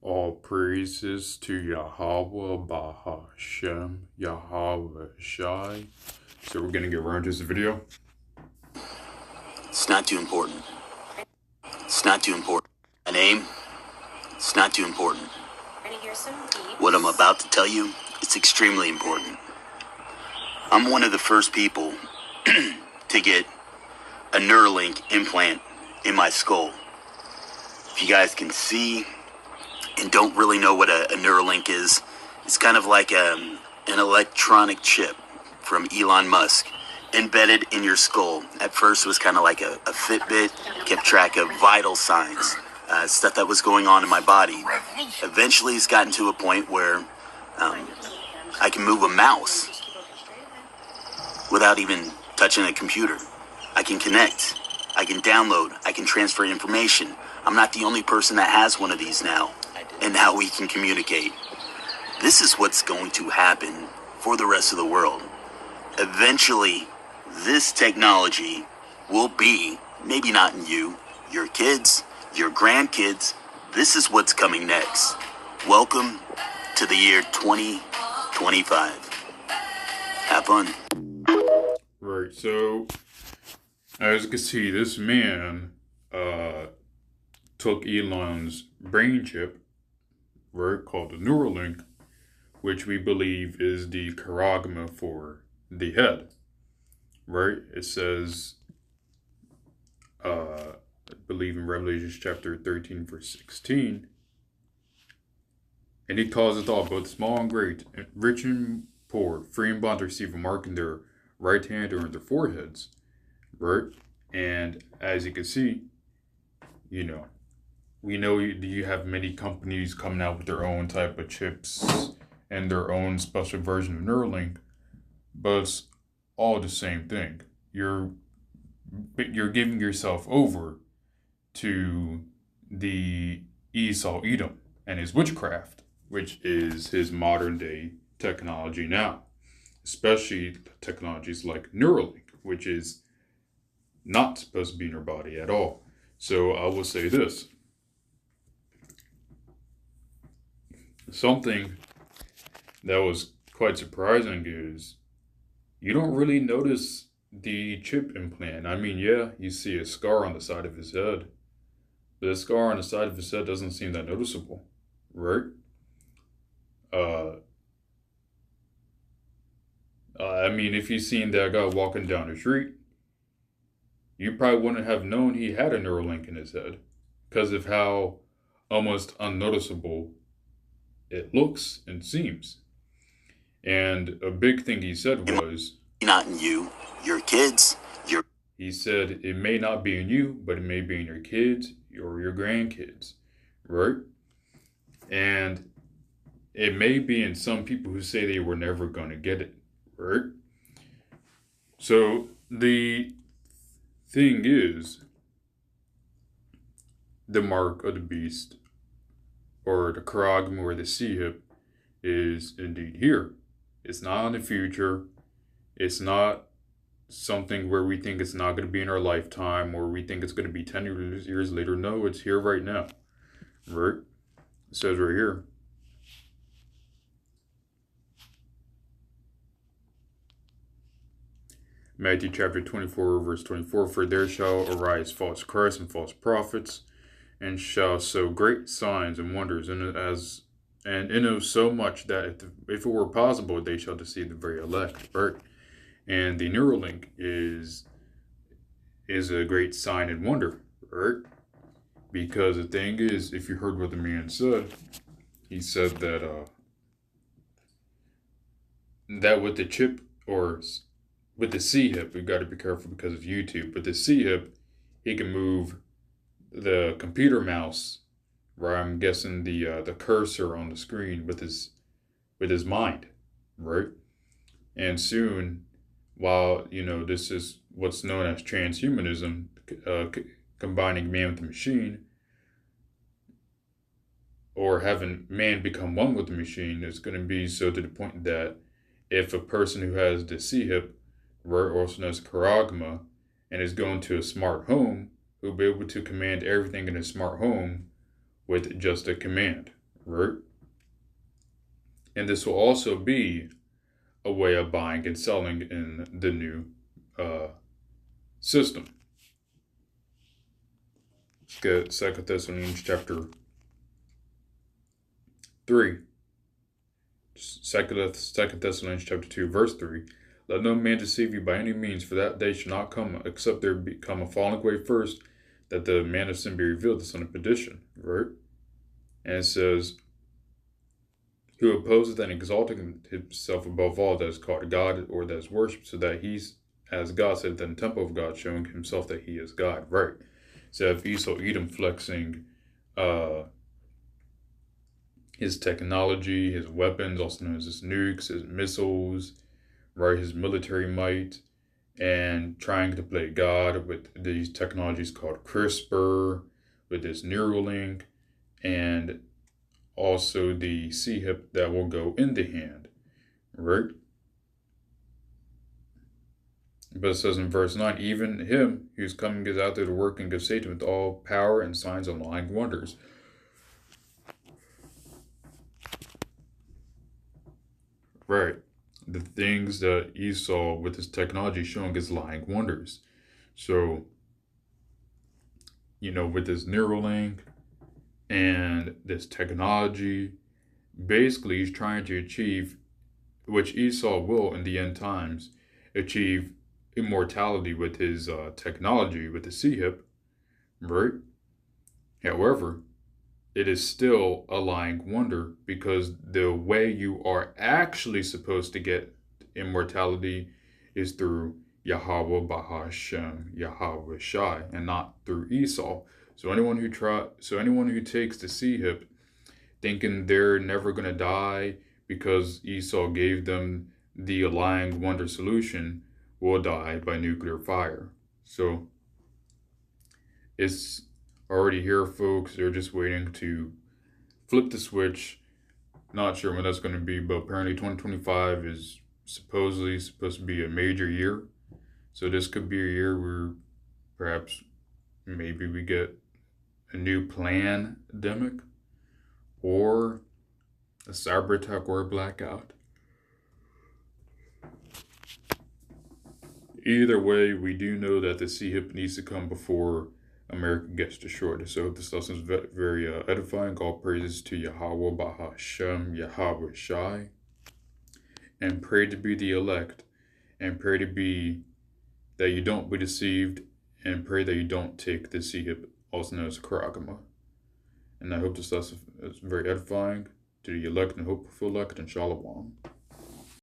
All praises to Yahweh Bahashem Yahweh Shai. So we're gonna get right into this video. It's not too important. It's not too important. My name? It's not too important. What I'm about to tell you, it's extremely important. I'm one of the first people to get a neuralink implant in my skull. If you guys can see and don't really know what a neuralink is, it's kind of like an electronic chip from Elon Musk embedded in your skull. At first it was kind of like a Fitbit, kept track of vital signs, stuff that was going on in my body. Eventually it's gotten to a point where I can move a mouse without even touching a computer. I can connect, I can download, I can transfer information. I'm not the only person that has one of these now, and now we can communicate. This is what's going to happen for the rest of the world. Eventually, this technology will be, maybe not in you, your kids, your grandkids. This is what's coming next. Welcome to the year 2025. Have fun. Right, so as you can see, this man took Elon's brain chip, right, called the Neuralink, which we believe is the charagma for the head, right? It says, I believe in Revelation chapter 13, verse 16, and he causeth all, both small and great, rich and poor, free and bond, to receive a mark in their right hand or in their foreheads, right? And as you can see, we know you have many companies coming out with their own type of chips and their own special version of Neuralink, but it's all the same thing. You're giving yourself over to the Esau Edom and his witchcraft, which is his modern day technology now, especially technologies like Neuralink, which is not supposed to be in your body at all. So I will say this. Something that was quite surprising is you don't really notice the chip implant. I mean, yeah, you see a scar on the side of his head, but the scar on the side of his head doesn't seem that noticeable, right? I mean, if you seen that guy walking down the street, you probably wouldn't have known he had a Neuralink in his head because of how almost unnoticeable it looks and seems. And a big thing he said was, not in you, your kids, he said, it may not be in you, but it may be in your kids or your grandkids, right? And it may be in some people who say they were never going to get it, right? So the thing is, the mark of the beast, or the charagma, or the C-hip, is indeed here. It's not in the future. It's not something where we think it's not going to be in our lifetime, or we think it's going to be 10 years later. No, it's here right now, right? It says right here. Matthew chapter 24, verse 24, for there shall arise false Christs and false prophets, and shall show great signs and wonders, and so much that if it were possible, they shall deceive the very elect, right? And the Neuralink is a great sign and wonder, right? Because the thing is, if you heard what the man said, he said that that with the chip, or with the C-hip, we've got to be careful because of YouTube, but the C-hip, he can move the computer mouse, right? I'm guessing the cursor on the screen with his mind, right? And soon, while this is what's known as transhumanism, combining man with the machine, or having man become one with the machine, is going to be so to the point that if a person who has the C-hip, right, also known as charagma, and is going to a smart home, who'll be able to command everything in a smart home with just a command, right? And this will also be a way of buying and selling in the new system. Let's get 2 Thessalonians chapter 3. 2 Thessalonians chapter 2, verse 3. Let no man deceive you by any means, for that day shall not come, except there become a falling away first, that the man of sin be revealed, the son of perdition. Right? And it says, who opposeth and exalteth himself above all that is called God, or that is worshipped, so that he's, as God said, in the temple of God, showing himself that he is God. Right. So if Esau Edom flexing his technology, his weapons, also known as his nukes, his missiles, right, his military might, and trying to play God with these technologies called CRISPR, with this neuralink, and also the C-hip that will go in the hand, right? But it says in verse 9, even him whose coming is out there to work and give Satan with all power and signs and lying wonders. Right. The things that Esau with his technology showing is lying wonders. So, with this Neuralink and this technology, basically he's trying to achieve, which Esau will in the end times, achieve immortality with his technology, with the C-hip, right? However, it is still a lying wonder, because the way you are actually supposed to get immortality is through Yahweh Bahashem, Yahweh Shai, and not through Esau. So anyone who takes the C-hip thinking they're never gonna die because Esau gave them the lying wonder solution will die by nuclear fire. So it's already here, folks. They're just waiting to flip the switch. Not sure when that's going to be, but apparently 2025 is supposedly supposed to be a major year. So this could be a year where perhaps maybe we get a new pandemic, or a cyber attack, or a blackout. Either way, we do know that the C-hip needs to come before America gets destroyed. So this lesson is very edifying. All praises to Yahweh Bahashem, Yahweh Shai. And pray to be the elect. And pray to be that you don't be deceived. And pray that you don't take the C-hip, also known as Karagama. And I hope this lesson is very edifying to the elect and hopeful elect, and Shalom.